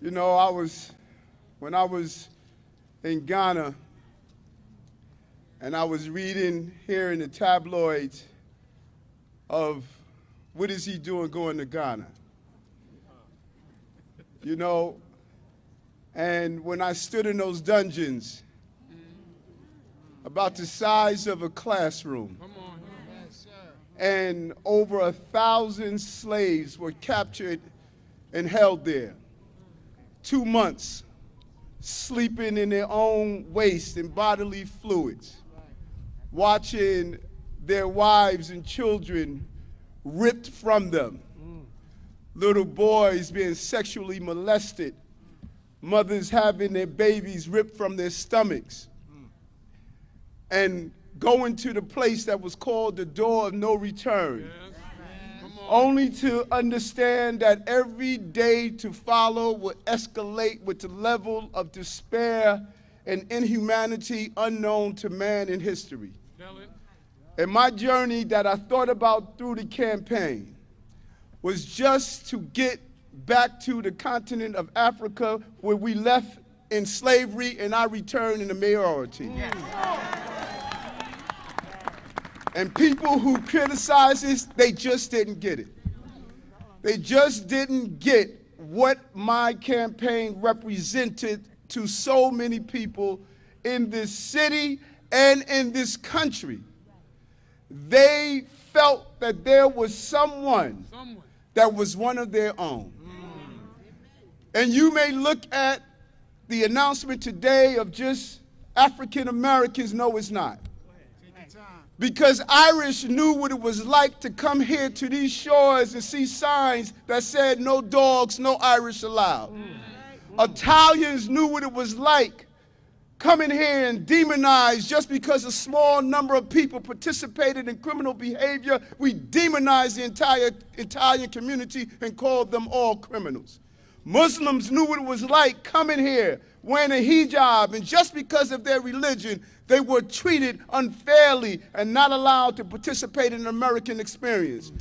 You know, when I was in Ghana, and I was reading here in the tabloids of what is he doing going to Ghana? You know, and when I stood in those dungeons, about the size of a classroom, and over 1,000 slaves were captured and held there. 2 months, sleeping in their own waste and bodily fluids, watching their wives and children ripped from them, little boys being sexually molested, mothers having their babies ripped from their stomachs, and going to the place that was called the door of no return. Only to understand that every day to follow would escalate with the level of despair and inhumanity unknown to man in history. And my journey that I thought about through the campaign was just to get back to the continent of Africa where we left in slavery and I returned in the mayoralty. And people who criticize this, they just didn't get it. They just didn't get what my campaign represented to so many people in this city and in this country. They felt that there was someone that was one of their own. And you may look at the announcement today of just African Americans. No, it's not. Because Irish knew what it was like to come here to these shores and see signs that said no dogs, no Irish allowed. Italians knew what it was like coming here and demonized just because a small number of people participated in criminal behavior. We demonized the entire Italian community and called them all criminals. Muslims knew what it was like coming here wearing a hijab, and just because of their religion, they were treated unfairly and not allowed to participate in the American experience.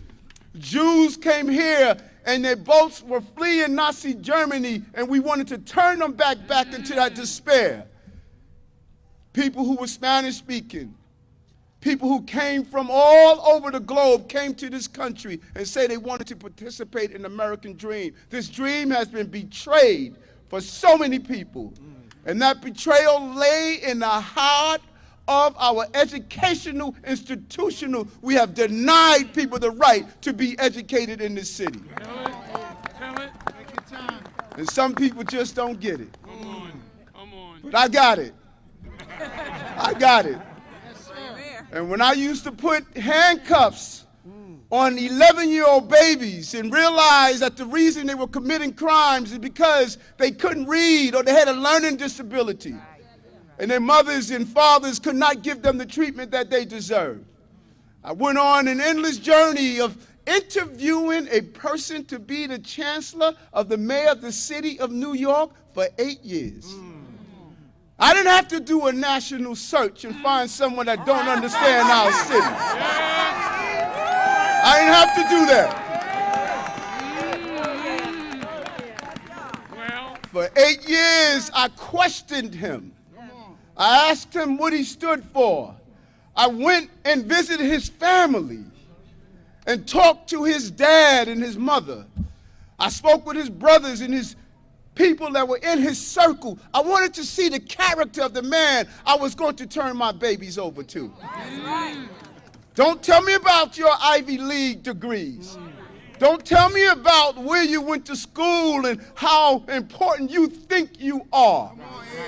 Jews came here and their boats were fleeing Nazi Germany, and we wanted to turn them back into that despair. People who were Spanish speaking, people who came from all over the globe came to this country and said they wanted to participate in the American dream. This dream has been betrayed for so many people. And that betrayal lay in the heart of our educational institutional. We have denied people the right to be educated in this city. Tell it. And some people just don't get it. Come on. But I got it. I got it. And when I used to put handcuffs on 11-year-old babies and realized that the reason they were committing crimes is because they couldn't read or they had a learning disability, and their mothers and fathers could not give them the treatment that they deserved, I went on an endless journey of interviewing a person to be the chancellor of the mayor of the city of New York for 8 years. I didn't have to do a national search and find someone that don't understand our city. I didn't have to do that. For 8 years, I questioned him. I asked him what he stood for. I went and visited his family and talked to his dad and his mother. I spoke with his brothers and his people that were in his circle. I wanted to see the character of the man I was going to turn my babies over to. That's right. Don't tell me about your Ivy League degrees. Don't tell me about where you went to school and how important you think you are.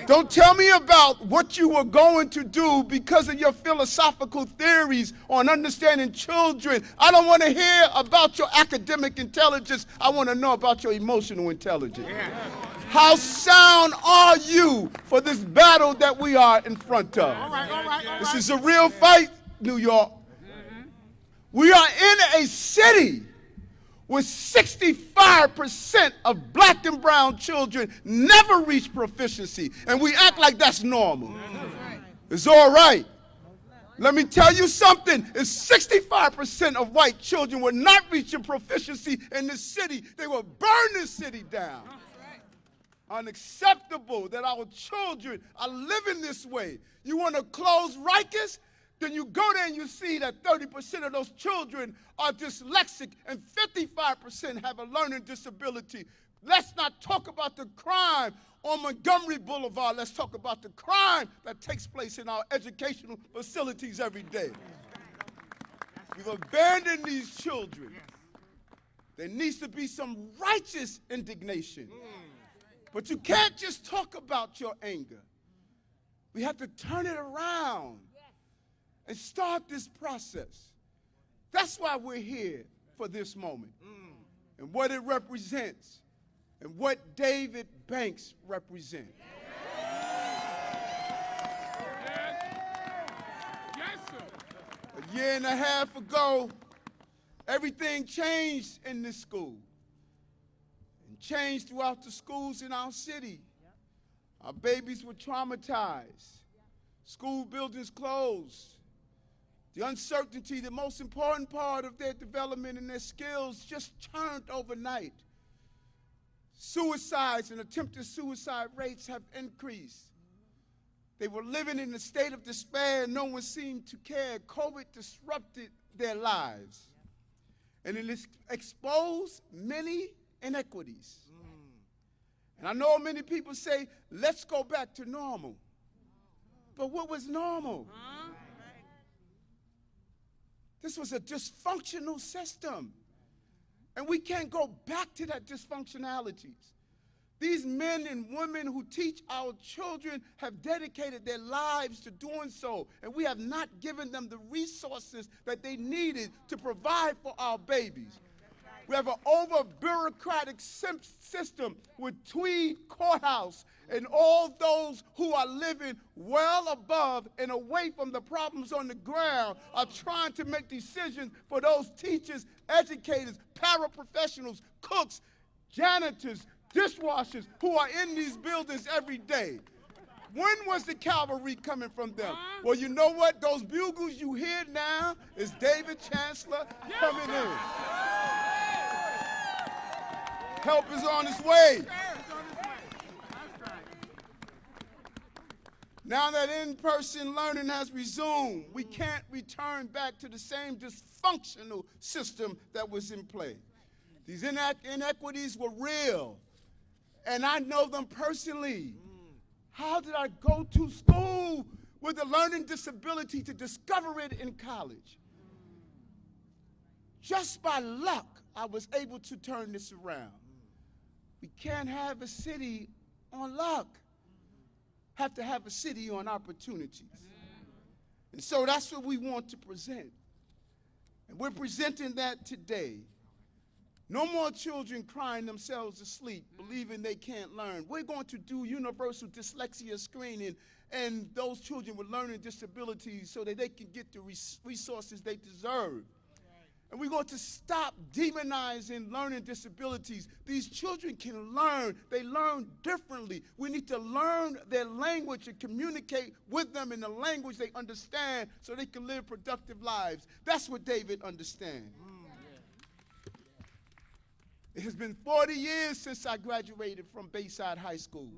Don't tell me about what you were going to do because of your philosophical theories on understanding children. I don't want to hear about your academic intelligence. I want to know about your emotional intelligence. How sound are you for this battle that we are in front of? All right. This is a real fight, New York. We are in a city where 65% of black and brown children never reach proficiency, and we act like that's normal. It's all right. Let me tell you something. If 65% of white children were not reaching proficiency in this city, they will burn this city down. Unacceptable that our children are living this way. You want to close Rikers? Then you go there and you see that 30% of those children are dyslexic and 55% have a learning disability. Let's not talk about the crime on Montgomery Boulevard. Let's talk about the crime that takes place in our educational facilities every day. We've abandoned these children. There needs to be some righteous indignation. But you can't just talk about your anger. We have to turn it around and start this process. That's why we're here for this moment and what it represents and what David Banks represents. Yes, sir. A year and a half ago, everything changed in this school and changed throughout the schools in our city. Our babies were traumatized. School buildings closed. The uncertainty, the most important part of their development and their skills, just turned overnight. Suicides and attempted suicide rates have increased. They were living in a state of despair. No one seemed to care. COVID disrupted their lives. And it exposed many inequities. And I know many people say, let's go back to normal. But what was normal? This was a dysfunctional system. And we can't go back to that dysfunctionalities. These men and women who teach our children have dedicated their lives to doing so, and we have not given them the resources that they needed to provide for our babies. We have an over-bureaucratic system with Tweed Courthouse and all those who are living well above and away from the problems on the ground are trying to make decisions for those teachers, educators, paraprofessionals, cooks, janitors, dishwashers who are in these buildings every day. When was the cavalry coming from them? Well, you know what? Those bugles you hear now is David Chancellor coming in. Help is on its way. Now that in-person learning has resumed, we can't return back to the same dysfunctional system that was in play. These inequities were real, and I know them personally. How did I go to school with a learning disability to discover it in college? Just by luck, I was able to turn this around. We can't have a city on luck. Have to have a city on opportunities. And so that's what we want to present. And we're presenting that today. No more children crying themselves to sleep, believing they can't learn. We're going to do universal dyslexia screening and those children with learning disabilities so that they can get the resources they deserve. And we're going to stop demonizing learning disabilities. These children can learn. They learn differently. We need to learn their language and communicate with them in the language they understand so they can live productive lives. That's what David understands. It has been 40 years since I graduated from Bayside High School,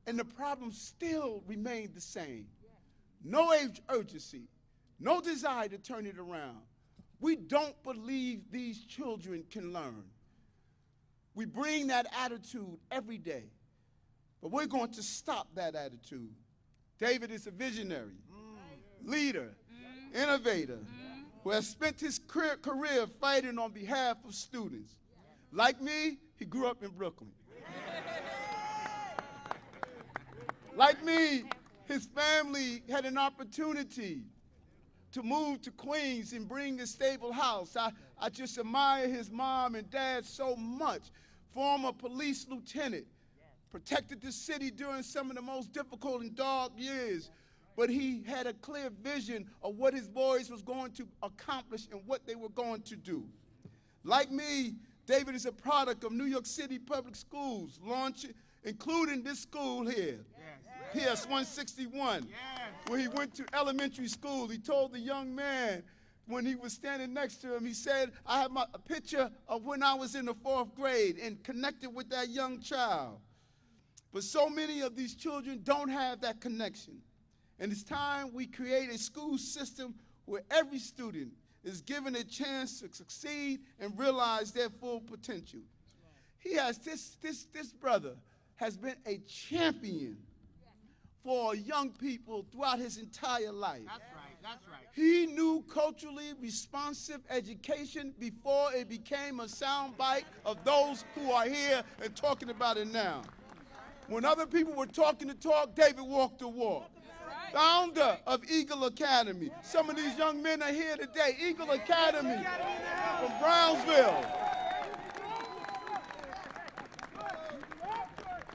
and the problems still remain the same. No urgency, no desire to turn it around. We don't believe these children can learn. We bring that attitude every day, but we're going to stop that attitude. David is a visionary, leader, innovator, who has spent his career fighting on behalf of students. Like me, he grew up in Brooklyn. Like me, his family had an opportunity to move to Queens and bring a stable house. I just admire his mom and dad so much. Former police lieutenant, protected the city during some of the most difficult and dark years, but he had a clear vision of what his boys was going to accomplish and what they were going to do. Like me, David is a product of New York City public schools, including this school here, PS 161, where he went to elementary school. He told the young man when he was standing next to him, he said, I have a picture of when I was in the 4th grade and connected with that young child. But so many of these children don't have that connection. And it's time we create a school system where every student is given a chance to succeed and realize their full potential. He has this brother has been a champion for young people throughout his entire life. That's right, that's right. He knew culturally responsive education before it became a soundbite of those who are here and talking about it now. When other people were talking the talk, David walked the walk. Founder of Eagle Academy. Some of these young men are here today. Eagle Academy from Brownsville.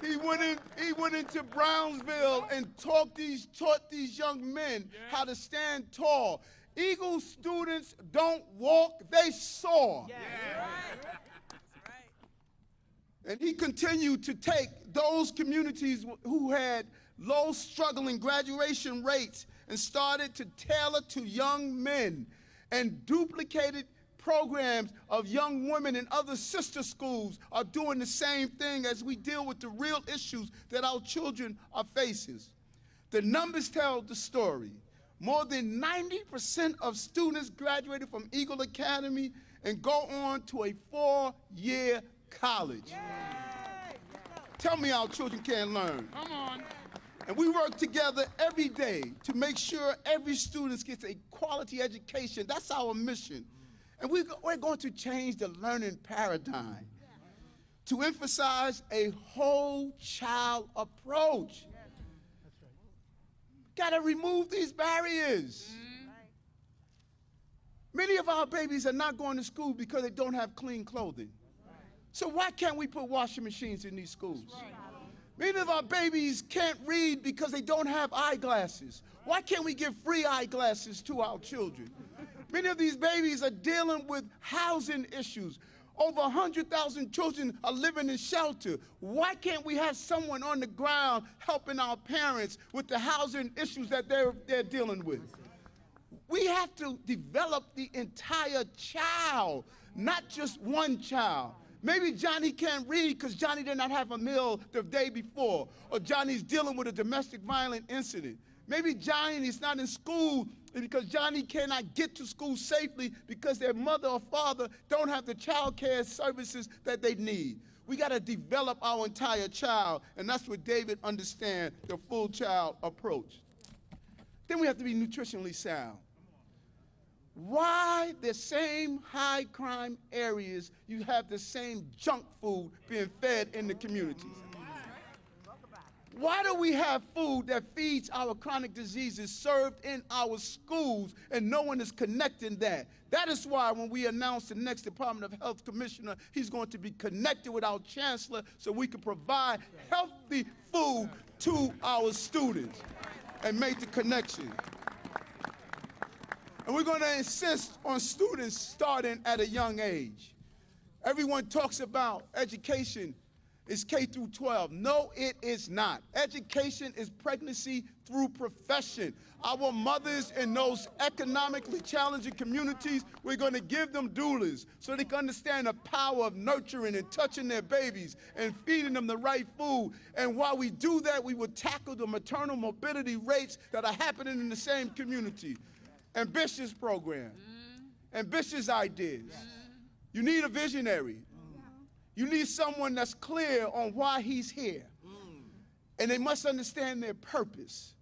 He went into Brownsville and taught these young men how to stand tall. Eagle students don't walk, they soar. And he continued to take those communities who had low struggling graduation rates and started to tailor to young men and duplicated programs of young women and other sister schools are doing the same thing as we deal with the real issues that our children are facing. The numbers tell the story. More than 90% of students graduated from Eagle Academy and go on to a 4-year college. Tell me our children can learn. Come on. And we work together every day to make sure every student gets a quality education. That's our mission. And we're going to change the learning paradigm to emphasize a whole child approach. Got to remove these barriers. Many of our babies are not going to school because they don't have clean clothing. So why can't we put washing machines in these schools? Many of our babies can't read because they don't have eyeglasses. Why can't we give free eyeglasses to our children? Many of these babies are dealing with housing issues. Over 100,000 children are living in shelter. Why can't we have someone on the ground helping our parents with the housing issues that they're dealing with? We have to develop the entire child, not just one child. Maybe Johnny can't read because Johnny did not have a meal the day before, or Johnny's dealing with a domestic violence incident. Maybe Johnny is not in school because Johnny cannot get to school safely because their mother or father don't have the child care services that they need. We got to develop our entire child, and that's what David understands, the full child approach. Then we have to be nutritionally sound. Why the same high crime areas you have the same junk food being fed in the communities? Why do we have food that feeds our chronic diseases served in our schools and no one is connecting that? That is why when we announce the next Department of Health Commissioner, he's going to be connected with our Chancellor so we can provide healthy food to our students and make the connection. And we're going to insist on students starting at a young age. Everyone talks about education is K through 12. No, it is not. Education is pregnancy through profession. Our mothers in those economically challenging communities, we're going to give them doulas so they can understand the power of nurturing and touching their babies and feeding them the right food. And while we do that, we will tackle the maternal morbidity rates that are happening in the same community. Ambitious program, ambitious ideas. You need a visionary. You need someone that's clear on why he's here. And they must understand their purpose.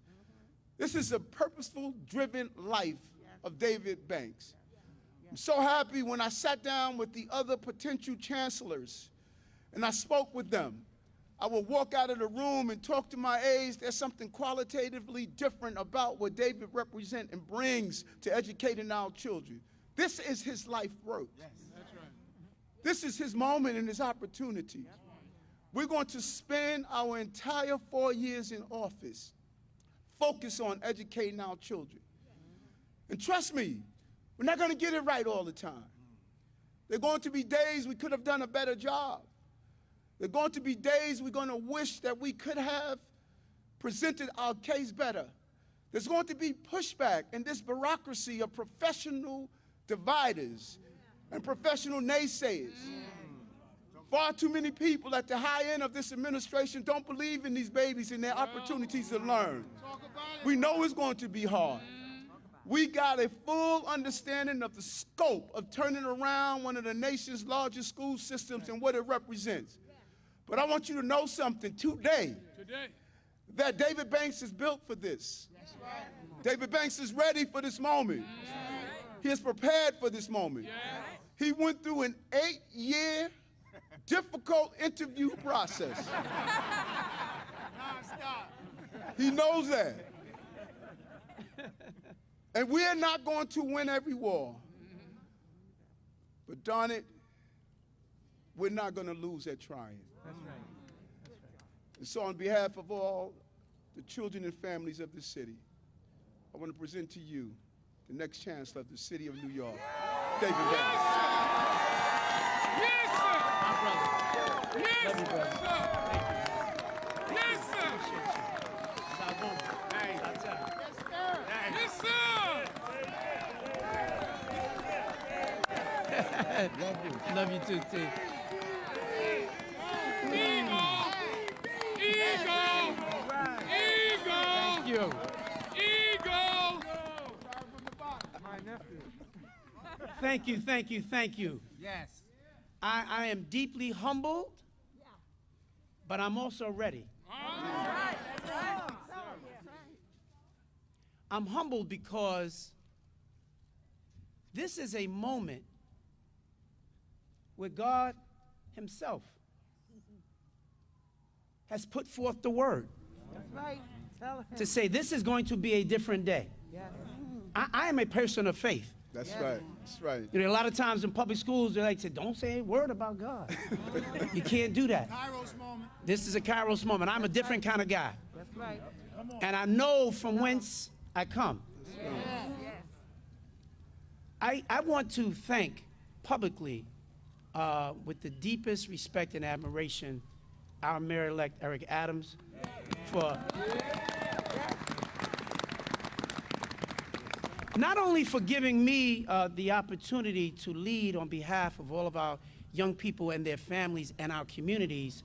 This is a purposeful, driven life of David Banks. I'm so happy when I sat down with the other potential chancellors and I spoke with them. I would walk out of the room and talk to my aides. There's something qualitatively different about what David represents and brings to educating our children. This is his life work. That's right. This is his moment and his opportunity. We're going to spend our entire 4 years in office focused on educating our children. And trust me, we're not going to get it right all the time. There are going to be days we could have done a better job. There are going to be days we're going to wish that we could have presented our case better. There's going to be pushback in this bureaucracy of professional dividers and professional naysayers. Far too many people at the high end of this administration don't believe in these babies and their opportunities to learn. We know it's going to be hard. We got a full understanding of the scope of turning around one of the nation's largest school systems and what it represents. But I want you to know something today, that David Banks is built for this. David Banks is ready for this moment. He is prepared for this moment. He went through an 8-year difficult interview process. He knows that. And we're not going to win every war. But darn it, we're not going to lose at trying. That's right. That's right. And so on behalf of all the children and families of this city, I want to present to you the next Chancellor of the City of New York, David Banks. Yes, sir. My brother. Yes, Love you, brother. sir. Yes, sir. Yes, sir. Love you too, T. Eagle. Thank you. Eagle. Thank you, thank you, thank you. Yes. I am deeply humbled, but I'm also ready. I'm humbled because this is a moment where God himself has put forth the word. That's right. Tell him. To say this is going to be a different day. Yes. I am a person of faith. That's right. That's right. You know, a lot of times in public schools, they like to say, don't say a word about God. You can't do that. Kairos moment. This is a Kairos moment. I'm a different kind of guy. That's right. And I know from whence I come. Yes. Yes. I want to thank publicly, with the deepest respect and admiration, our Mayor-elect Eric Adams for not only for giving me the opportunity to lead on behalf of all of our young people and their families and our communities,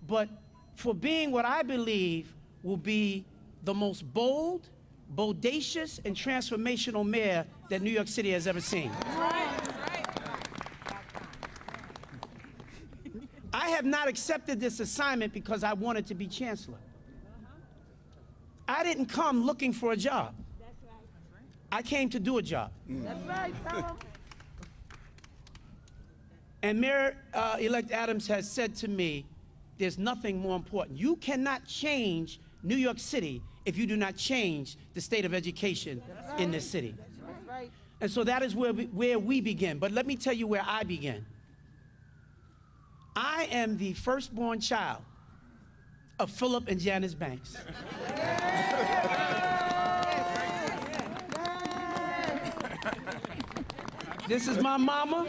but for being what I believe will be the most bold, bodacious, and transformational mayor that New York City has ever seen. I have not accepted this assignment because I wanted to be chancellor. I didn't come looking for a job. I came to do a job. That's right. Tell him. And Mayor-elect Adams has said to me, there's nothing more important. You cannot change New York City if you do not change the state of education in this city. That's right. And so that is where we begin. But let me tell you where I began. I am the firstborn child of Philip and Janice Banks. This is my mama.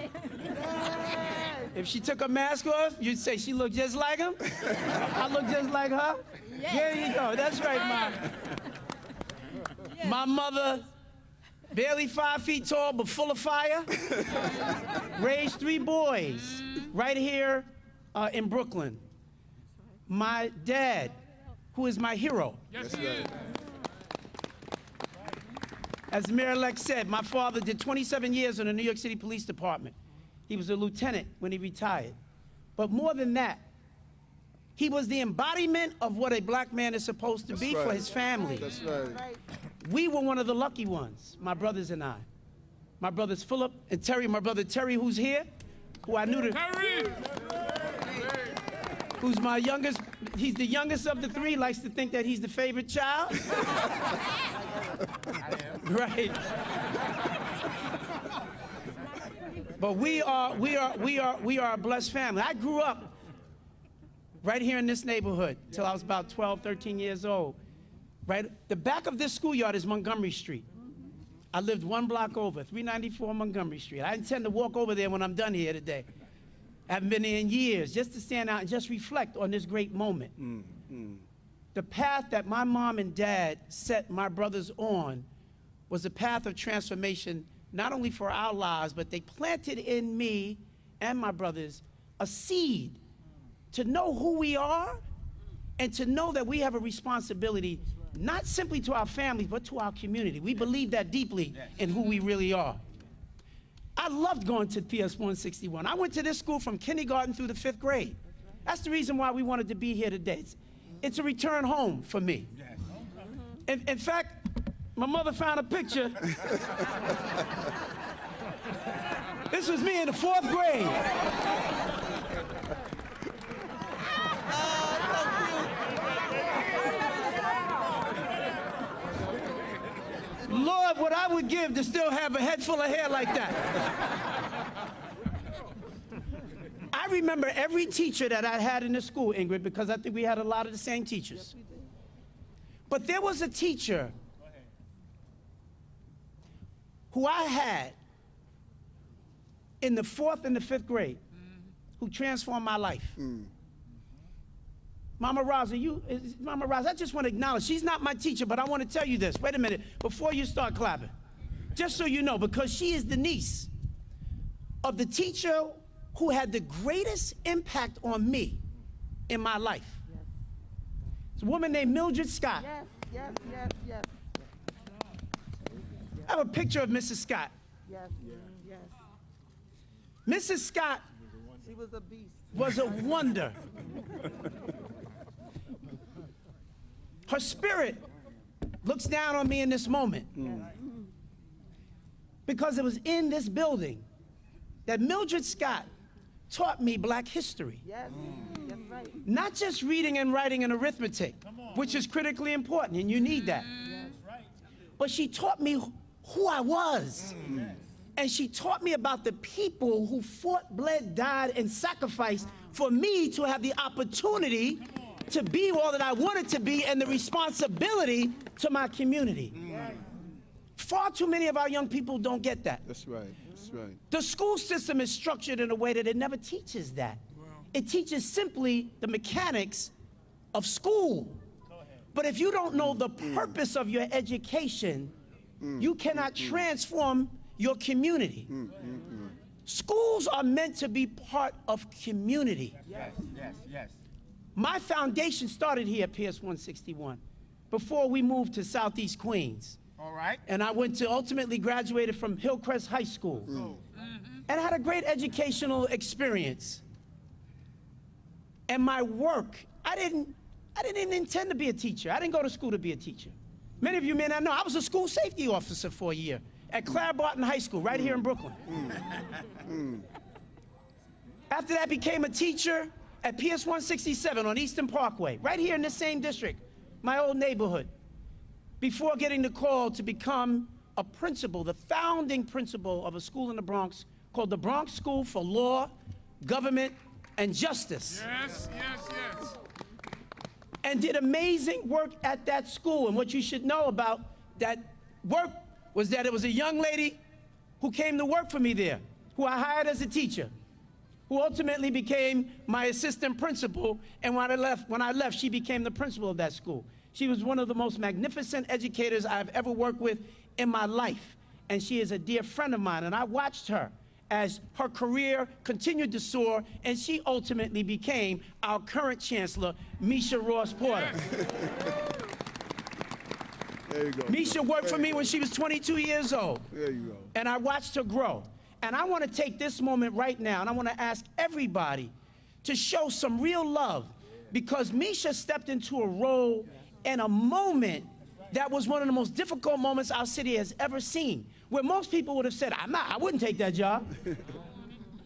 If she took her mask off, you'd say she looked just like him. I look just like her. There you go. That's right, Mom. My mother, barely 5 feet tall, but full of fire. Raised 3 boys right here in Brooklyn. My dad, who is my hero. Yes, he is. As the mayor-elect said, my father did 27 years in the New York City Police Department. He was a lieutenant when he retired. But more than that, he was the embodiment of what a black man is supposed to be for his family. That's right. We were one of the lucky ones, my brothers and I. My brothers Philip and Terry, my brother Terry, who's here, who I knew who's my youngest, he's the youngest of the 3, likes to think that he's the favorite child. Right. But we are a blessed family. I grew up right here in this neighborhood till I was about 12, 13 years old. Right, the back of this schoolyard is Montgomery Street. I lived 1 block over, 394 Montgomery Street. I intend to walk over there when I'm done here today. I haven't been there in years, just to stand out and just reflect on this great moment. The path that my mom and dad set my brothers on was a path of transformation, not only for our lives, but they planted in me and my brothers a seed to know who we are and to know that we have a responsibility not simply to our families, but to our community. We believe that deeply in who we really are. I loved going to PS 161. I went to this school from kindergarten through the 5th grade. That's the reason why we wanted to be here today. It's a return home for me. In fact, my mother found a picture. This was me in the 4th grade. Lord, what I would give to still have a head full of hair like that. I remember every teacher that I had in the school, Ingrid, because I think we had a lot of the same teachers. But there was a teacher who I had in the 4th and the 5th grade who transformed my life. Mama Rosa, Mama Rosa, I just want to acknowledge, she's not my teacher, but I want to tell you this. Wait a minute, before you start clapping. Just so you know, because she is the niece of the teacher who had the greatest impact on me in my life. It's a woman named Mildred Scott. Yes, yes, yes, yes. I have a picture of Mrs. Scott. Yes, yes. Mrs. Scott She was a beast. was a wonder. Her spirit looks down on me in this moment. Because it was in this building that Mildred Scott taught me black history. Yes, that's right. Not just reading and writing and arithmetic, which is critically important, and you need that. But she taught me who I was. And she taught me about the people who fought, bled, died, and sacrificed for me to have the opportunity to be all that I wanted to be and the responsibility to my community. Far too many of our young people don't get that. That's right. That's right. The school system is structured in a way that it never teaches that. It teaches simply the mechanics of school. But if you don't know the purpose of your education, you cannot transform your community. Schools are meant to be part of community. Yes, yes, yes. My foundation started here at PS 161 before we moved to Southeast Queens. All right. And I went to ultimately graduated from Hillcrest High School. And I had a great educational experience. And my work, I didn't even intend to be a teacher. I didn't go to school to be a teacher. Many of you may not know, I was a school safety officer for a year at Claire Barton High School, right here in Brooklyn. After that, I became a teacher at PS 167 on Eastern Parkway, right here in the same district, my old neighborhood, before getting the call to become a principal, the founding principal of a school in the Bronx called the Bronx School for Law, Government, and Justice. Yes, yes, yes. And did amazing work at that school. And what you should know about that work was that it was a young lady who came to work for me there, who I hired as a teacher, who ultimately became my assistant principal. And when I left, she became the principal of that school. She was one of the most magnificent educators I've ever worked with in my life. And she is a dear friend of mine. And I watched her as her career continued to soar, and she ultimately became our current chancellor, Misha Ross Porter. There you go. Misha worked for me when she was 22 years old. There you go. And I watched her grow. And I want to take this moment right now, and I want to ask everybody to show some real love, because Misha stepped into a role and a moment that was one of the most difficult moments our city has ever seen, where most people would have said, I wouldn't take that job.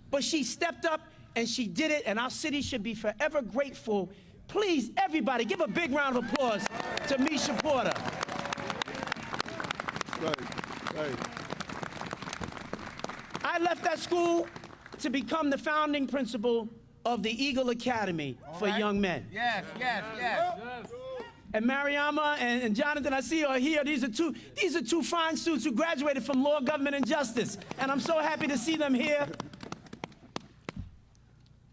But she stepped up and she did it, and our city should be forever grateful. Please, everybody, give a big round of applause to Misha Porter. Right. I left that school to become the founding principal of the Eagle Academy for young men. Yes, yes, yes. And Mariama and Jonathan, I see are here. These are two fine students who graduated from Law, Government, and Justice. And I'm so happy to see them here.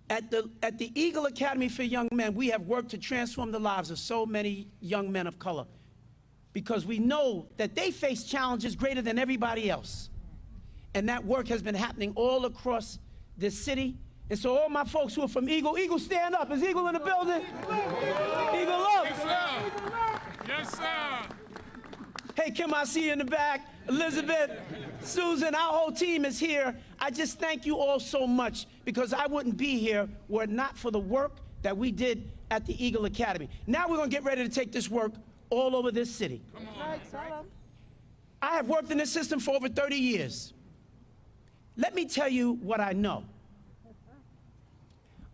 At the Eagle Academy for Young Men, we have worked to transform the lives of so many young men of color, because we know that they face challenges greater than everybody else. And that work has been happening all across this city And so all my folks who are from Eagle, Eagle stand up. Is Eagle in the building? Eagle up. Yes, sir. Yes, sir. Hey, Kim, I see you in the back. Elizabeth, Susan, our whole team is here. I just thank you all so much because I wouldn't be here were it not for the work that we did at the Eagle Academy. Now we're going to get ready to take this work all over this city. I have worked in this system for over 30 years. Let me tell you what I know.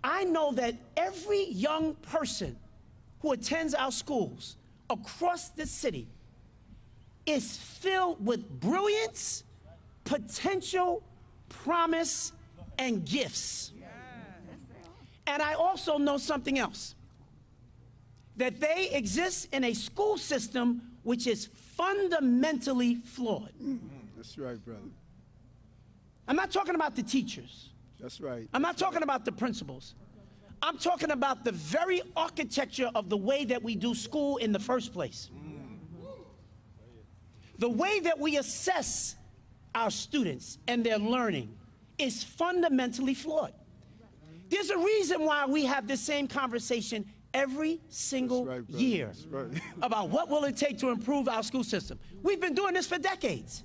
I know that every young person who attends our schools across this city is filled with brilliance, potential, promise, and gifts. And I also know something else, that they exist in a school system which is fundamentally flawed. That's right, brother. I'm not talking about the teachers. That's right. I'm not talking about the principals. I'm talking about the very architecture of the way that we do school in the first place. The way that we assess our students and their learning is fundamentally flawed. There's a reason why we have this same conversation every single year about what will it take to improve our school system. We've been doing this for decades.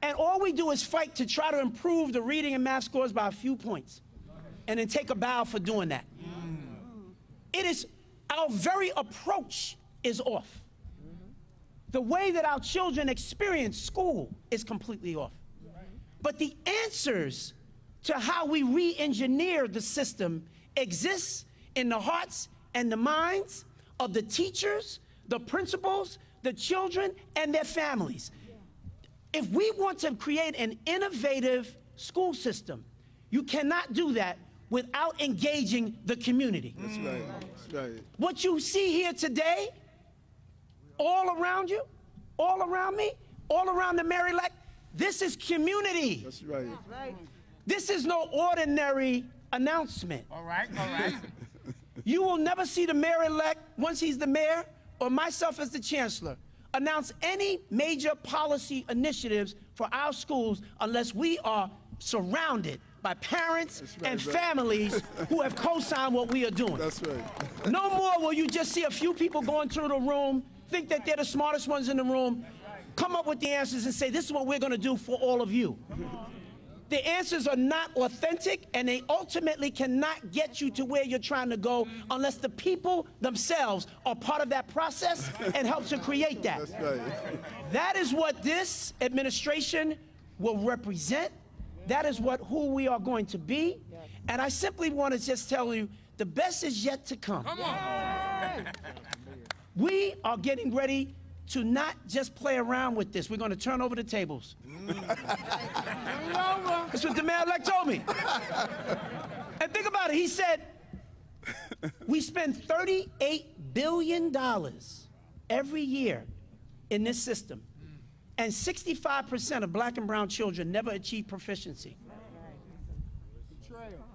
And all we do is fight to try to improve the reading and math scores by a few points and then take a bow for doing that. It is, our very approach is off. The way that our children experience school is completely off. But the answers to how we re-engineer the system exists in the hearts and the minds of the teachers, the principals, the children, and their families. If we want to create an innovative school system, you cannot do that without engaging the community. That's right. That's right. What you see here today, all around you, all around me, all around the Maryland, this is community. That's right. This is no ordinary announcement. All right, all right. You will never see the mayor-elect, once he's the mayor, or myself as the chancellor, announce any major policy initiatives for our schools unless we are surrounded by parents and families who have co-signed what we are doing. That's right. No more will you just see a few people going through the room, think that they're the smartest ones in the room, come up with the answers and say, this is what we're going to do for all of you. The answers are not authentic, and they ultimately cannot get you to where you're trying to go unless the people themselves are part of that process and help to create that. That's right. That is what this administration will represent. That is who we are going to be. And I simply want to just tell you, the best is yet to come. Come on. We are getting ready to not just play around with this. We're going to turn over the tables. That's what the mayor-elect told me. And think about it. He said, we spend $38 billion every year in this system, and 65% of black and brown children never achieve proficiency.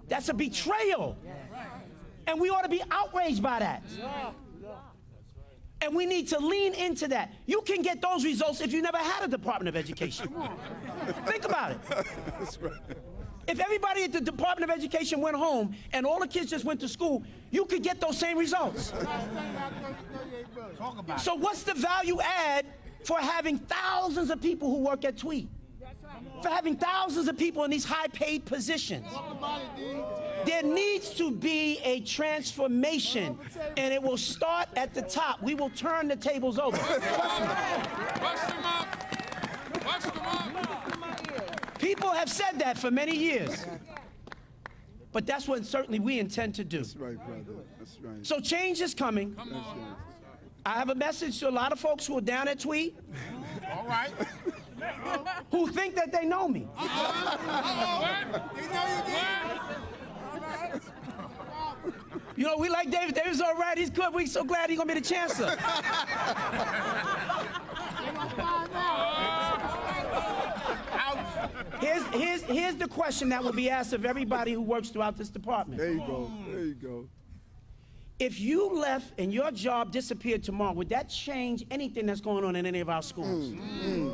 That's a betrayal. And we ought to be outraged by that. And we need to lean into that. You can get those results if you never had a Department of Education. Think about it. That's right. If everybody at the Department of Education went home and all the kids just went to school, you could get those same results. Talk about So what's the value add for having thousands of people who work at Tweed? For having thousands of people in these high-paid positions? There needs to be a transformation, and it will start at the top. We will turn the tables over. Bust them up. Bust them up. People have said that for many years. But that's what certainly we intend to do. That's right, brother. That's right. So change is coming. Come on. I have a message to a lot of folks who are down at Tweed All right. who think that they know me. What? You know you did. You know, we like David. David's all right. He's good. We're so glad he's going to be the chancellor. Here's the question that will be asked of everybody who works throughout this department. There you go. There you go. If you left and your job disappeared tomorrow, would that change anything that's going on in any of our schools?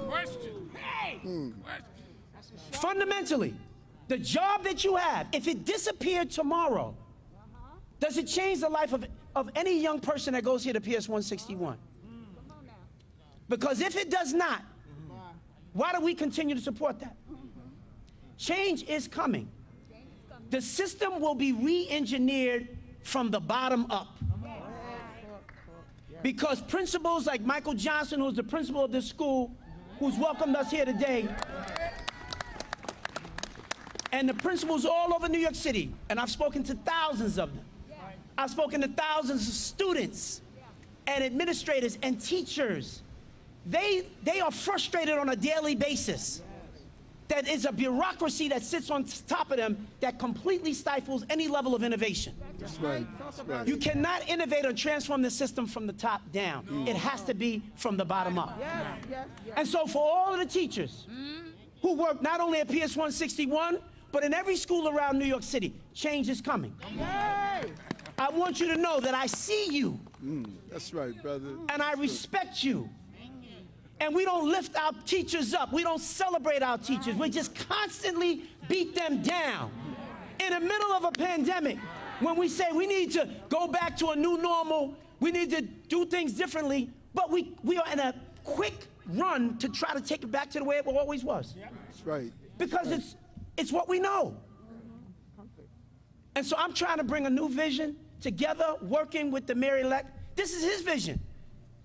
Question. Hey. Question. Fundamentally, The job that you have, if it disappeared tomorrow, does it change the life of any young person that goes here to PS 161? Because if it does not, why do we continue to support that? Change is coming. The system will be re-engineered from the bottom up. Because principals like Michael Johnson, who's the principal of this school, who's welcomed us here today, and the principals all over New York City, and I've spoken to thousands of them. I've spoken to thousands of students and administrators and teachers. They are frustrated on a daily basis. That is a bureaucracy that sits on top of them that completely stifles any level of innovation. That's right. That's right. You cannot innovate or transform the system from the top down. It has to be from the bottom up. And so for all of the teachers who work not only at PS 161, but in every school around New York City, change is coming. I want you to know that I see you. That's right, brother. And I respect you. And we don't lift our teachers up. We don't celebrate our teachers. We just constantly beat them down. In the middle of a pandemic, when we say we need to go back to a new normal, we need to do things differently, but we are in a quick run to try to take it back to the way it always was. That's right. Because it's what we know. And so I'm trying to bring a new vision together, working with the mayor-elect. This is his vision.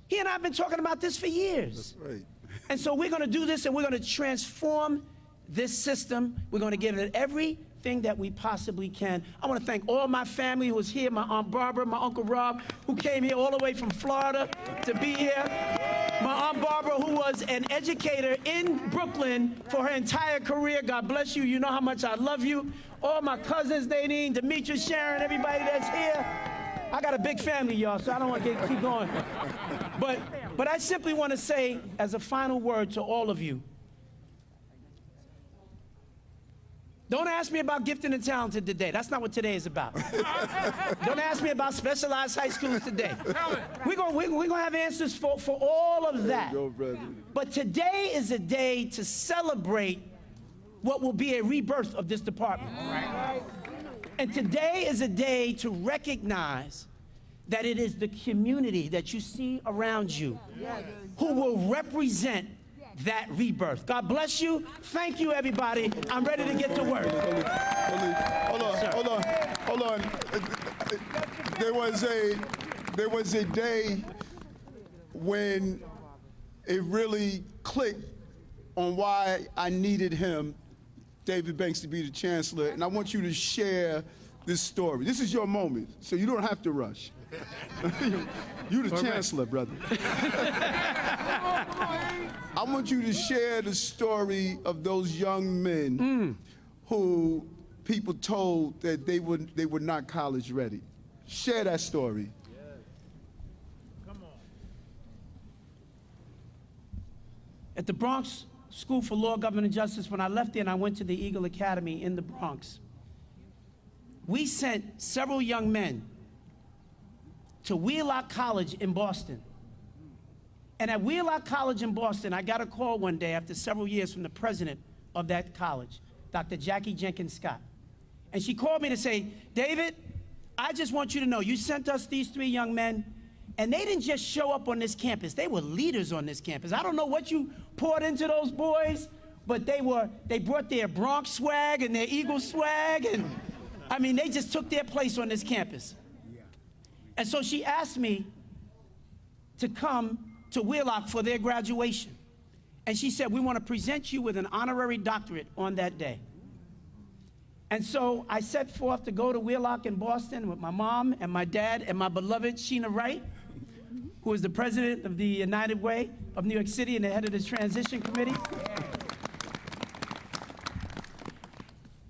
He and I have been talking about this for years. That's right. And so we're going to do this, and we're going to transform this system. We're going to give it everything that we possibly can. I want to thank all my family who was here, my Aunt Barbara, my Uncle Rob, who came here all the way from Florida to be here. My Aunt Barbara, who was an educator in Brooklyn for her entire career. God bless you. You know how much I love you. All my cousins, Nadine, Demetrius, Sharon, everybody that's here. I got a big family, y'all, so I don't want to keep going. But I simply want to say, as a final word to all of you, don't ask me about gifted and talented today. That's not what today is about. Don't ask me about specialized high schools today. We're gonna have answers for all of that. Go, brother. But today is a day to celebrate what will be a rebirth of this department. And today is a day to recognize that it is the community that you see around you who will represent that rebirth. God bless you. Thank you, everybody. I'm ready to get to work. Hold on. There was a day when it really clicked on why I needed him, David Banks, to be the chancellor, and I want you to share this story. This is your moment, so you don't have to rush. You're the chancellor, brother. I want you to share the story of those young men who people told that they were not college ready. Share that story. Come on. At the Bronx School for Law, Government, and Justice, when I left there and I went to the Eagle Academy in the Bronx, we sent several young men to Wheelock College in Boston. And at Wheelock College in Boston, I got a call one day after several years from the president of that college, Dr. Jackie Jenkins Scott. And she called me to say, David, I just want you to know, you sent us these 3 young men, and they didn't just show up on this campus. They were leaders on this campus. I don't know what you poured into those boys, but they brought their Bronx swag and their Eagle swag, and I mean, they just took their place on this campus. And so she asked me to come to Wheelock for their graduation. And she said, we want to present you with an honorary doctorate on that day. And so I set forth to go to Wheelock in Boston with my mom and my dad and my beloved Sheena Wright, who is the president of the United Way of New York City and the head of the transition committee.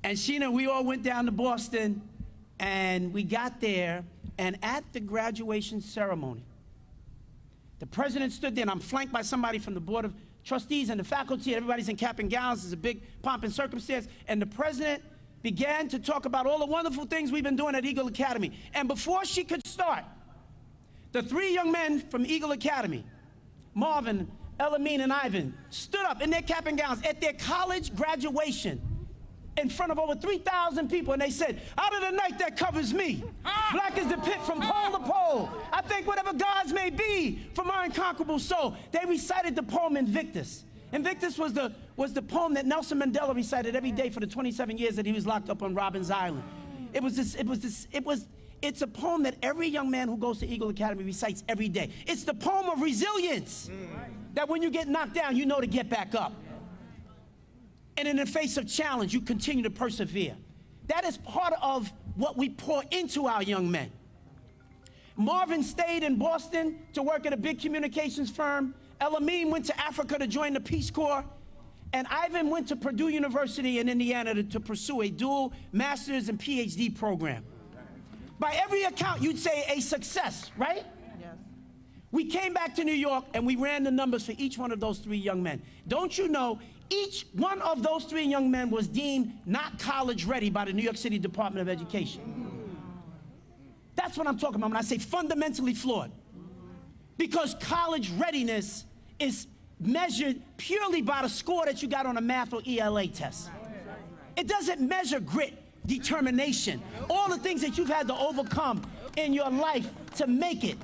And Sheena, we all went down to Boston, and we got there, and at the graduation ceremony, the president stood there, and I'm flanked by somebody from the Board of Trustees and the faculty, and everybody's in cap and gowns. There's a big pomp and circumstance, and the president began to talk about all the wonderful things we've been doing at Eagle Academy. And before she could start, the 3 young men from Eagle Academy, Marvin, Elamine, and Ivan, stood up in their cap and gowns at their college graduation in front of over 3,000 people, and they said, out of the night that covers me, black is the pit from pole to pole. I think whatever gods may be for my unconquerable soul. They recited the poem Invictus. Invictus was the poem that Nelson Mandela recited every day for the 27 years that he was locked up on Robbins Island. It's a poem that every young man who goes to Eagle Academy recites every day. It's the poem of resilience, that when you get knocked down, you know to get back up. And in the face of challenge, you continue to persevere. That is part of what we pour into our young men. Marvin stayed in Boston to work at a big communications firm. Elamine went to Africa to join the Peace Corps. And Ivan went to Purdue University in Indiana to pursue a dual master's and PhD program. By every account, you'd say a success, right? Yes. We came back to New York and we ran the numbers for each one of those 3 young men. Don't you know, each one of those 3 young men was deemed not college ready by the New York City Department of Education. That's what I'm talking about when I say fundamentally flawed. Because college readiness is measured purely by the score that you got on a math or ELA test. It doesn't measure grit, determination, all the things that you've had to overcome in your life to make it.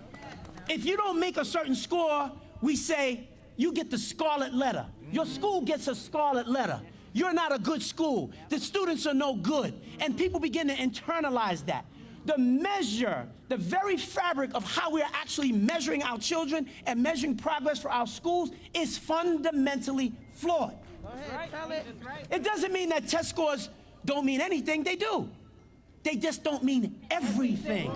If you don't make a certain score, we say you get the scarlet letter. Your school gets a scarlet letter. You're not a good school. The students are no good. And people begin to internalize that. The measure, the very fabric of how we're actually measuring our children and measuring progress for our schools is fundamentally flawed. Go ahead, tell it. It doesn't mean that test scores don't mean anything. They do. They just don't mean everything.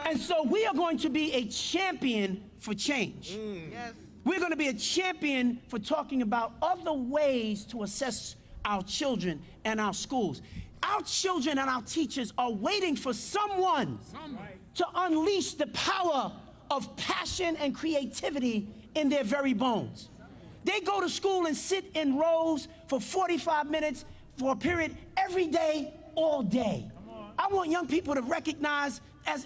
And so we are going to be a champion for change. Yes. We're going to be a champion for talking about other ways to assess our children and our schools. Our children and our teachers are waiting for someone to unleash the power of passion and creativity in their very bones. They go to school and sit in rows for 45 minutes for a period every day, all day. I want young people to recognize, as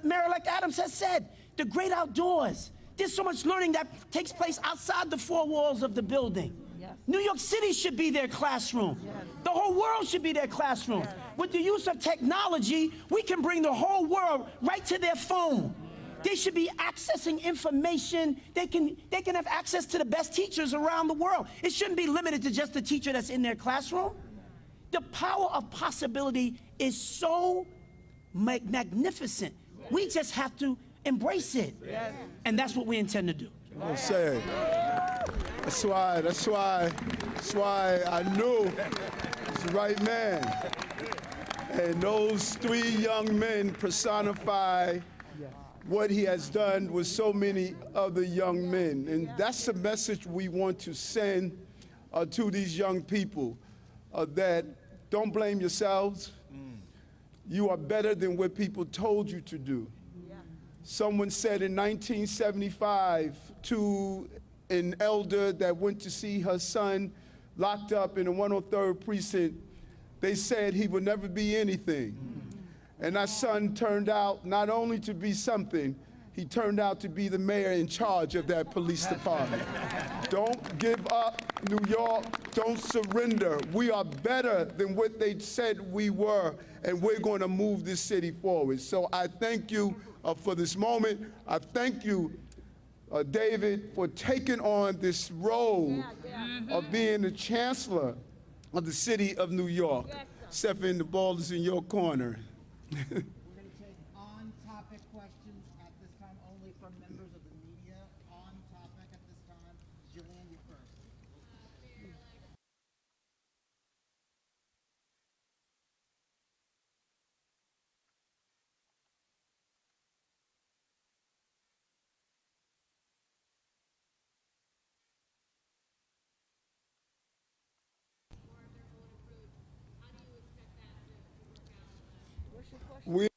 Mayor-elect Adams has said, the great outdoors. There's so much learning that takes place outside the 4 walls of the building. Yes. New York City should be their classroom. Yes. The whole world should be their classroom. Yes. With the use of technology, we can bring the whole world right to their phone. They should be accessing information. They can have access to the best teachers around the world. It shouldn't be limited to just the teacher that's in their classroom. The power of possibility is so magnificent. We just have to embrace it. Yes. And that's what we intend to do. Well said. That's why I knew it's the right man. And those 3 young men personify what he has done with so many other young men. And that's the message we want to send to these young people, that don't blame yourselves. You are better than what people told you to do. Someone said in 1975 to an elder that went to see her son locked up in the 103rd precinct, they said he would never be anything. And that son turned out not only to be something, he turned out to be the mayor in charge of that police department. Don't give up, New York. Don't surrender. We are better than what they said we were, and we're going to move this city forward. So I thank you for this moment. I thank you, David, for taking on this role of being the Chancellor of the city of New York. Stephen, the ball is in your corner. We're going to take on-topic questions at this time only from members of the media. On topic at this time. Jillian, you first. We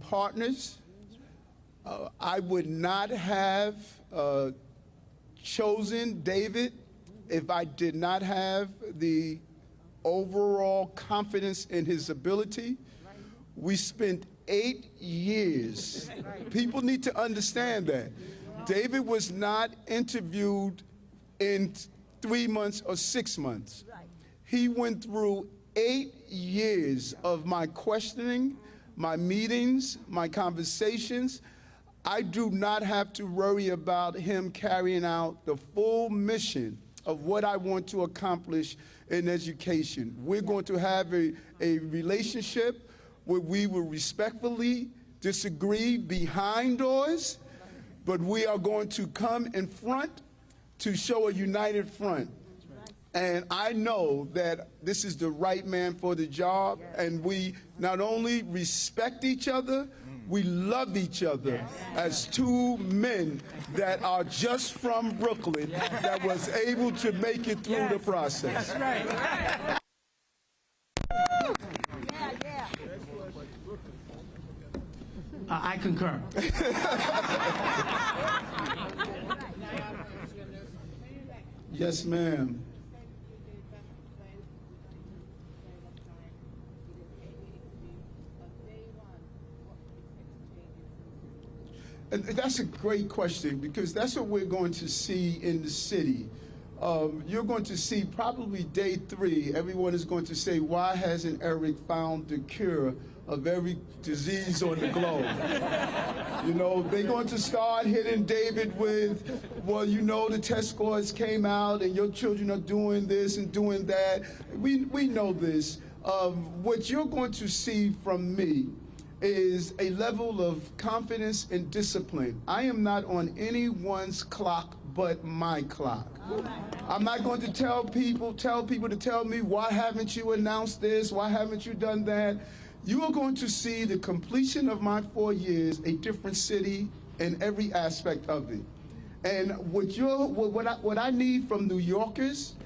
partners. I would not have chosen David if I did not have the overall confidence in his ability. We spent 8 years. People need to understand that. David was not interviewed in 3 months or 6 months. He went through 8 years of my questioning, my meetings, my conversations. I do not have to worry about him carrying out the full mission of what I want to accomplish in education. We're going to have a relationship where we will respectfully disagree behind doors, but we are going to come in front to show a united front. And I know that this is the right man for the job, and we not only respect each other, we love each other as two men that are just from Brooklyn that was able to make it through the process. That's right. I concur. Yes, ma'am. And that's a great question, because that's what we're going to see in the city. You're going to see probably day 3, everyone is going to say, why hasn't Eric found the cure of every disease on the globe? You know, they're going to start hitting David with, well, you know, the test scores came out and your children are doing this and doing that. We know this. What you're going to see from me is a level of confidence and discipline. I am not on anyone's clock but my clock. I'm not going to tell people to tell me, why haven't you announced this? Why haven't you done that? You are going to see the completion of my 4 years, a different city in every aspect of it. And what I need from New Yorkers,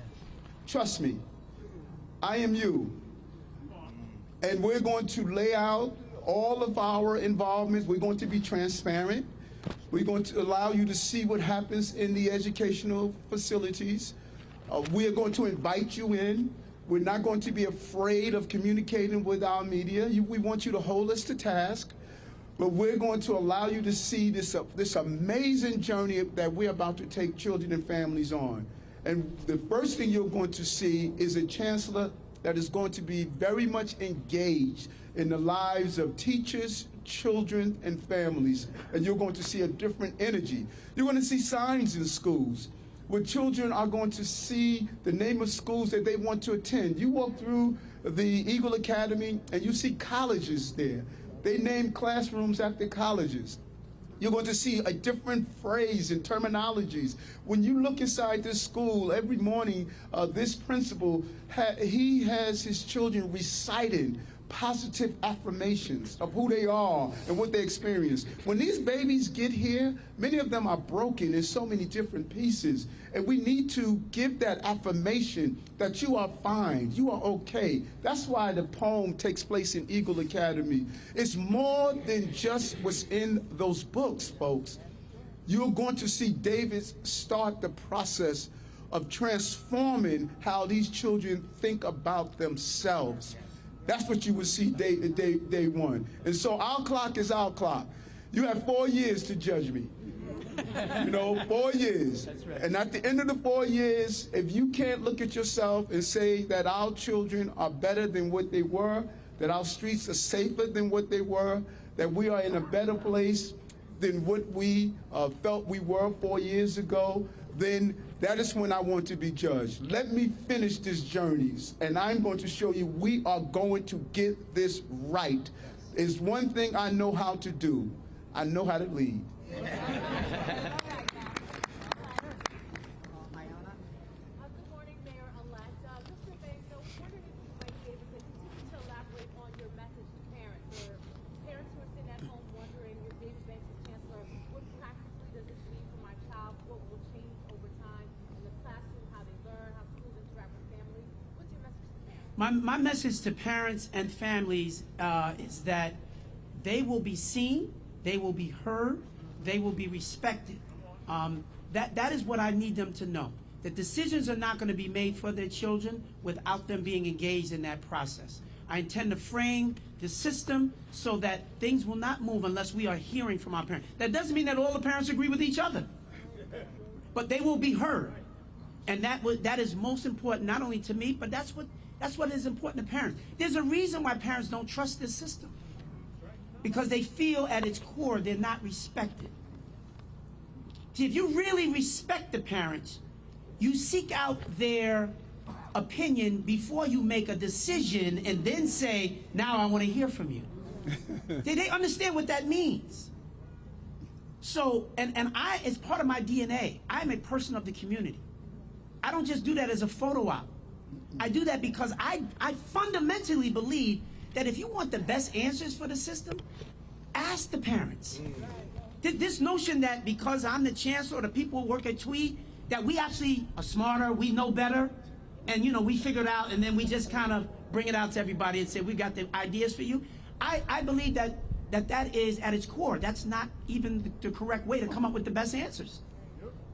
trust me, I am you. And we're going to lay out all of our involvements. We're going to be transparent. We're going to allow you to see what happens in the educational facilities. We are going to invite you in. We're not going to be afraid of communicating with our media. We want you to hold us to task, but we're going to allow you to see this amazing journey that we're about to take children and families on. And the first thing you're going to see is a chancellor that is going to be very much engaged in the lives of teachers, children, and families. And you're going to see a different energy. You're going to see signs in schools where children are going to see the name of schools that they want to attend. You walk through the Eagle Academy and you see colleges there. They name classrooms after colleges. You're going to see a different phrase and terminologies. When you look inside this school, every morning, this principal, he has his children reciting positive affirmations of who they are and what they experience. When these babies get here, many of them are broken in so many different pieces. And we need to give that affirmation that you are fine, you are okay. That's why the poem takes place in Eagle Academy. It's more than just what's in those books, folks. You're going to see David start the process of transforming how these children think about themselves. That's what you would see day 1. And so our clock is our clock. You have 4 years to judge me. You know, 4 years. That's right. And at the end of the 4 years, if you can't look at yourself and say that our children are better than what they were, that our streets are safer than what they were, that we are in a better place than what we felt we were 4 years ago, then that is when I want to be judged. Let me finish this journey, and I'm going to show you we are going to get this right. There's one thing I know how to do. I know how to lead. Good morning, Mayor-elect. Mr. Banks, I was wondering if you might be able to continue to elaborate on your message to parents. For parents who are sitting at home wondering, your David Banks as Chancellor, what practically does this mean for my child? What will change over time in the classroom, how they learn, how schools interact with families? What's your message to parents? My message to parents and families is that they will be seen, they will be heard, they will be respected. That is what I need them to know. That decisions are not going to be made for their children without them being engaged in that process. I intend to frame the system so that things will not move unless we are hearing from our parents. That doesn't mean that all the parents agree with each other, but they will be heard. And that is most important, not only to me, but that's what is important to parents. There's a reason why parents don't trust this system, because they feel at its core they're not respected. See, if you really respect the parents, you seek out their opinion before you make a decision and then say, now I want to hear from you. They understand what that means. So, and I, as part of my DNA, I'm a person of the community. I don't just do that as a photo op. I do that because I fundamentally believe that if you want the best answers for the system, ask the parents. This notion that because I'm the chancellor or the people who work at Tweed, that we actually are smarter, we know better, and we figure it out, and then we just kind of bring it out to everybody and say, we got the ideas for you. I believe that is at its core. That's not even the correct way to come up with the best answers.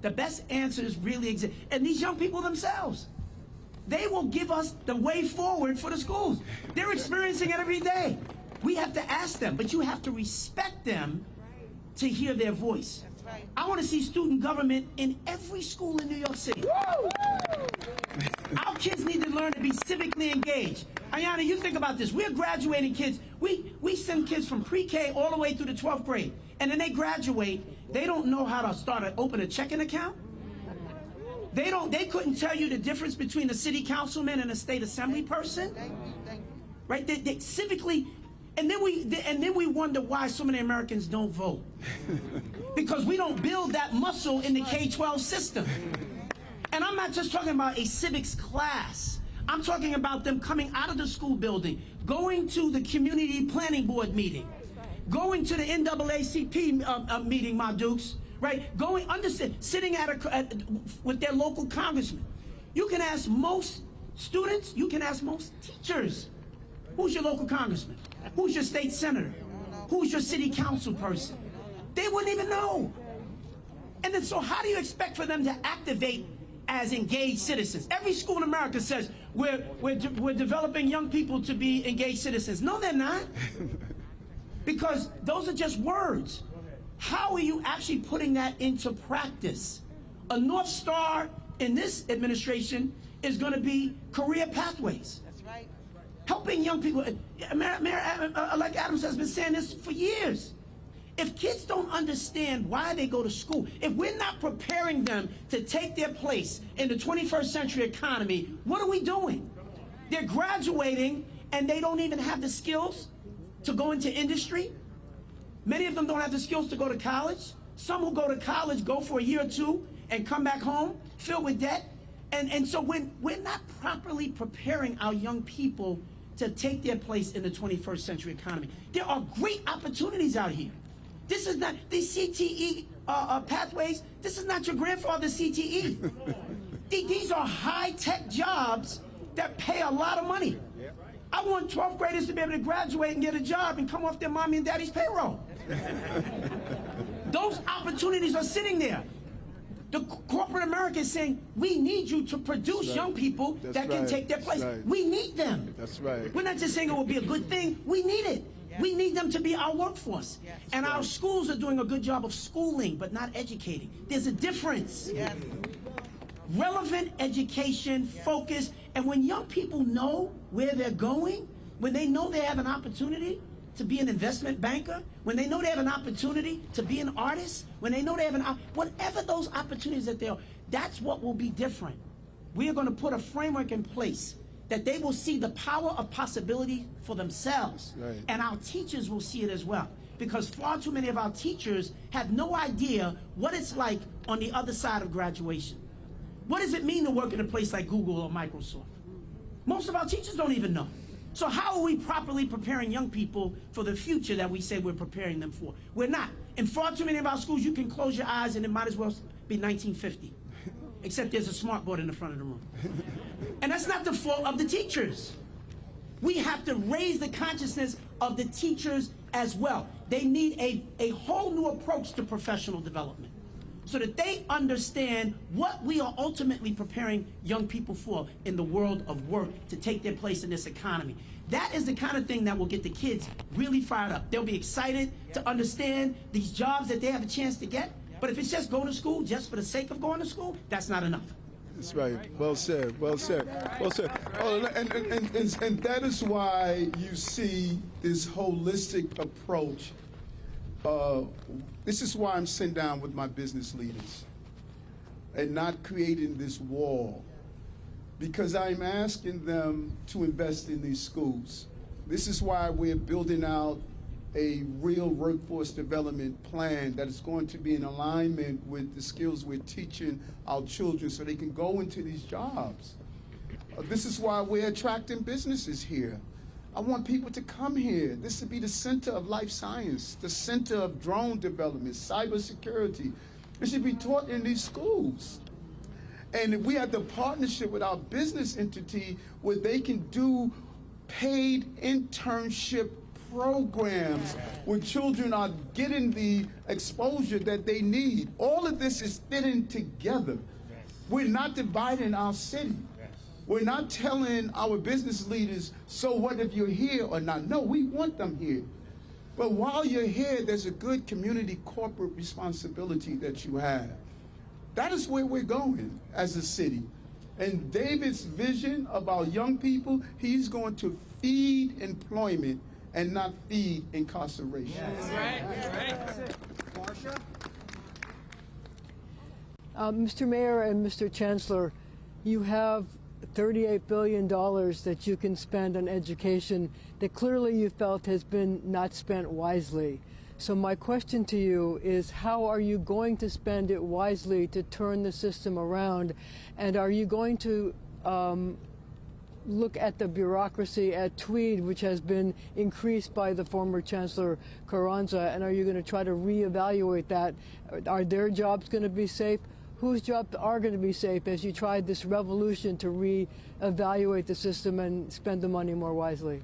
The best answers really exist. And these young people themselves, they will give us the way forward for the schools. They're experiencing it every day. We have to ask them, but you have to respect them to hear their voice. Right. I want to see student government in every school in New York City. Our kids need to learn to be civically engaged. Ayana, you think about this. We're graduating kids. We send kids from pre-K all the way through the 12th grade. And then they graduate. They don't know how to open a checking account. They couldn't tell you the difference between a city councilman and a state assembly person. Thank you. Right? They civically, and then we wonder why so many Americans don't vote. Because we don't build that muscle in the K-12 system. And I'm not just talking about a civics class. I'm talking about them coming out of the school building, going to the community planning board meeting, going to the NAACP meeting, my dukes, right? Sitting with their local congressman. You can ask most students, you can ask most teachers, who's your local congressman? Who's your state senator? Who's your city council person? They wouldn't even know. And then so how do you expect for them to activate as engaged citizens? Every school in America says we're developing young people to be engaged citizens. No, they're not. Because those are just words. How are you actually putting that into practice? A North Star in this administration is going to be career pathways. That's right. Helping young people. Mayor-elect Adams has been saying this for years. If kids don't understand why they go to school, if we're not preparing them to take their place in the 21st century economy, what are we doing? They're graduating and they don't even have the skills to go into industry. Many of them don't have the skills to go to college. Some who go to college go for a year or two and come back home filled with debt. And so when we're not properly preparing our young people to take their place in the 21st century economy, there are great opportunities out here. This is not, these CTE pathways, this is not your grandfather's CTE. These are high-tech jobs that pay a lot of money. I want 12th graders to be able to graduate and get a job and come off their mommy and daddy's payroll. Those opportunities are sitting there. The corporate America is saying, we need you to produce young people that can take their place. We need them. That's right. We're not just saying it will be a good thing. We need it. We need them to be our workforce. Yes. And our schools are doing a good job of schooling, but not educating. There's a difference. Yes. Relevant education, focus, and when young people know where they're going, when they know they have an opportunity to be an investment banker, when they know they have an opportunity to be an artist, when they know they have whatever those opportunities that they are, that's what will be different. We are going to put a framework in place that they will see the power of possibility for themselves. Right. And our teachers will see it as well. Because far too many of our teachers have no idea what it's like on the other side of graduation. What does it mean to work in a place like Google or Microsoft? Most of our teachers don't even know. So how are we properly preparing young people for the future that we say we're preparing them for? We're not. In far too many of our schools, you can close your eyes and it might as well be 1950. Except there's a smart board in the front of the room. And that's not the fault of the teachers. We have to raise the consciousness of the teachers as well. They need a whole new approach to professional development. so that they understand what we are ultimately preparing young people for in the world of work to take their place in this economy. That is the kind of thing that will get the kids really fired up. They'll be excited to understand these jobs that they have a chance to get. But if it's just go to school just for the sake of going to school, that's not enough. That's right. Well said. Well said. Well said. Oh, and that is why you see this holistic approach. This is why I'm sitting down with my business leaders and not creating this wall, because I'm asking them to invest in these schools. This is why we're building out a real workforce development plan that is going to be in alignment with the skills we're teaching our children so they can go into these jobs. This is why we're attracting businesses here. I want people to come here. This should be the center of life science, the center of drone development, cybersecurity. It should be taught in these schools. And we have the partnership with our business entity where they can do paid internship programs where children are getting the exposure that they need. All of this is fitting together. We're not dividing our city. We're not telling our business leaders, so what if you're here or not? No, we want them here. But while you're here, there's a good community corporate responsibility that you have. That is where we're going as a city. And David's vision of our young people, he's going to feed employment and not feed incarceration. That's right. Marcia? Mr. Mayor and Mr. Chancellor, you have $38 billion that you can spend on education that clearly you felt has been not spent wisely. So my question to you is, how are you going to spend it wisely to turn the system around? And are you going to look at the bureaucracy at Tweed, which has been increased by the former Chancellor Carranza, and are you going to try to reevaluate that? Are their jobs going to be safe? Whose jobs are going to be safe as you tried this revolution to reevaluate the system and spend the money more wisely?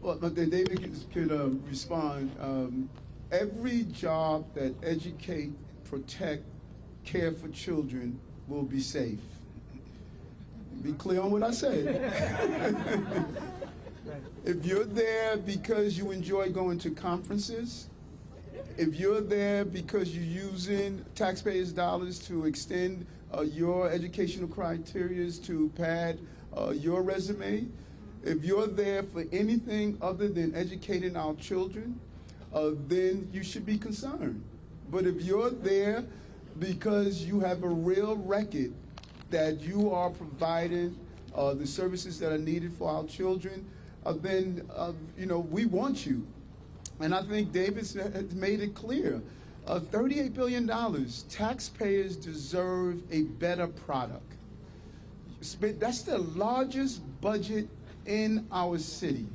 Well, David could respond. Every job that educate, protect, care for children will be safe. Be clear on what I say. If you're there because you enjoy going to conferences, if you're there because you're using taxpayers' dollars to extend your educational criteria to pad your resume, if you're there for anything other than educating our children, then you should be concerned. But if you're there because you have a real record that you are providing the services that are needed for our children, then we want you. And I think Davis has made it clear. $38 billion, taxpayers deserve a better product. That's the largest budget in our city.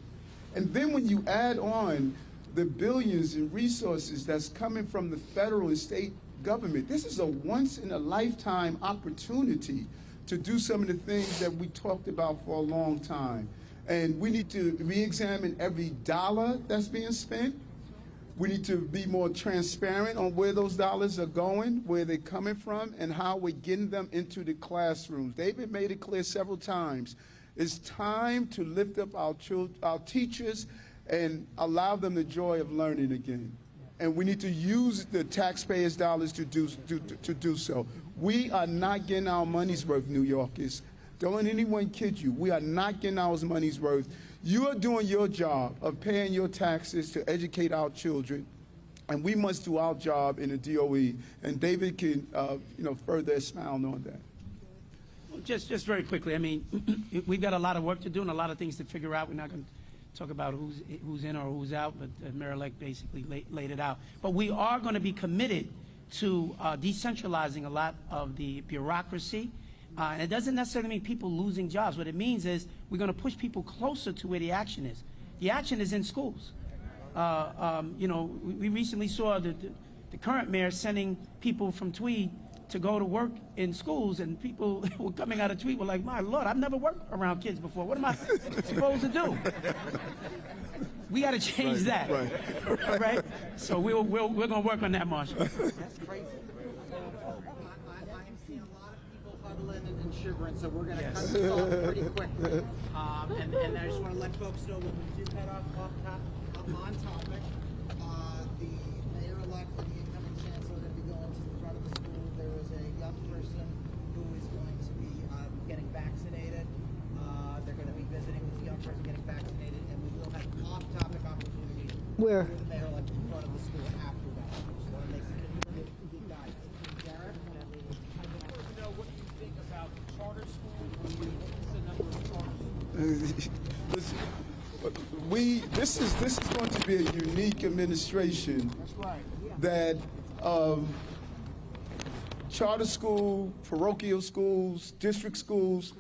And then when you add on the billions in resources that's coming from the federal and state government, this is a once-in-a-lifetime opportunity to do some of the things that we talked about for a long time. And we need to re-examine every dollar that's being spent. We need to be more transparent on where those dollars are going, where they're coming from, and how we're getting them into the classrooms. David made it clear several times. It's time to lift up our teachers and allow them the joy of learning again. And we need to use the taxpayers' dollars to do so. We are not getting our money's worth, New Yorkers. Don't let anyone kid you. We are not getting our money's worth. You are doing your job of paying your taxes to educate our children, and we must do our job in the DOE. And David can, further expound on that. Well, just very quickly, I mean, we've got a lot of work to do and a lot of things to figure out. We're not going to talk about who's in or who's out, but Mayor-elect basically laid it out. But we are going to be committed to decentralizing a lot of the bureaucracy. And it doesn't necessarily mean people losing jobs. What it means is we're going to push people closer to where the action is. The action is in schools. We recently saw the current mayor sending people from Tweed to go to work in schools, and people were coming out of Tweed were like, my Lord, I've never worked around kids before. What am I supposed to do? We got to change that. Right. All right? So we're going to work on that, Marshall. That's crazy. and sugar, and so we're going to cut this off pretty quickly. And I just want to let folks know when we do cut off on topic, the mayor-elect and the incoming chancellor are going to be going to the front of the school. There is a young person who is going to be getting vaccinated. They're going to be visiting with the young person getting vaccinated, and we will have off-topic opportunities Where? for the mayor-elect in front of the school after that. Just want to make sure that you guys. Garrett? I just want to know what you think about charter schools. What is the number of charter schools? Listen, this is going to be a unique administration. That's right. That charter school, parochial schools, district schools,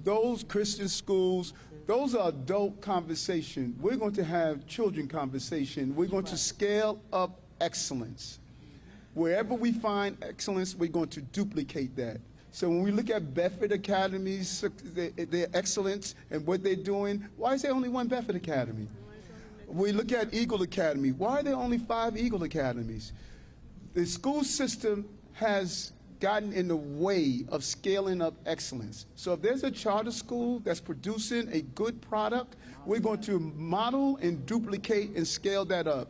those Christian schools, those are adult conversation. We're going to have children conversation. We're going to scale up excellence. Wherever we find excellence, we're going to duplicate that. So when we look at Bedford Academies, their excellence and what they're doing, why is there only one Bedford Academy? We look at Eagle Academy. Why are there only 5 Eagle Academies? The school system has gotten in the way of scaling up excellence. So if there's a charter school that's producing a good product, we're going to model and duplicate and scale that up.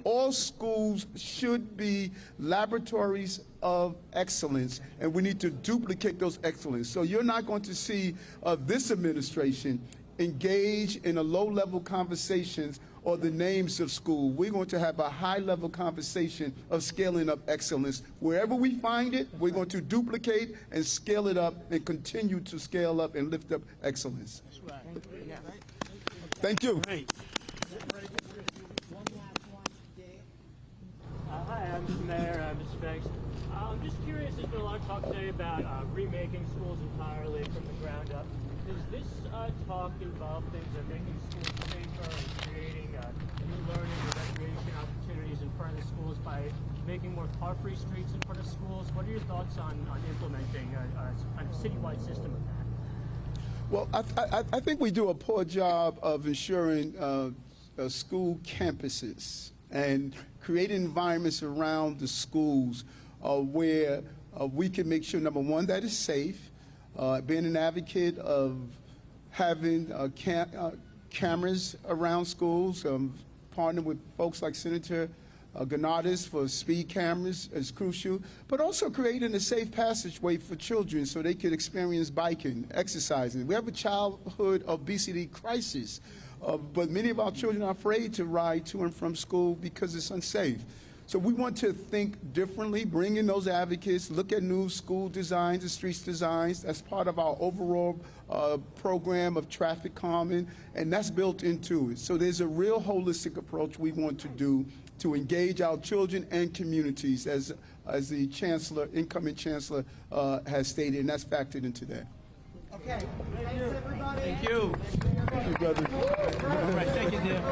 All schools should be laboratories of excellence, and we need to duplicate those excellence. So you're not going to see this administration engage in a low-level conversations or the names of school. We're going to have a high-level conversation of scaling up excellence. Wherever we find it, we're going to duplicate and scale it up and continue to scale up and lift up excellence. That's right. Thank you. One last one, Dave. Hi, I'm Mr. Mayor, Mr. Banks. I'm just curious, there's been a lot of talk today about remaking schools entirely from the ground up. Does this talk involve things like making schools safer and creating new learning and recreation opportunities in front of the schools by making more car-free streets in front of schools? What are your thoughts on implementing a kind of citywide system of that? Well, I think we do a poor job of ensuring school campuses and creating environments around the schools where we can make sure, number one, that it's safe, being an advocate of having cameras around schools, partnering with folks like Senator Ganadas for speed cameras is crucial, but also creating a safe passageway for children so they could experience biking, exercising. We have a childhood obesity crisis, but many of our children are afraid to ride to and from school because it's unsafe. So we want to think differently, bring in those advocates, look at new school designs and streets designs. That's part of our overall program of traffic calming, and that's built into it. So there's a real holistic approach we want to do to engage our children and communities, as the chancellor, incoming chancellor, has stated, and that's factored into that. Okay. Thanks, everybody. Thank you. Thank you, brother. All right, thank you, dear.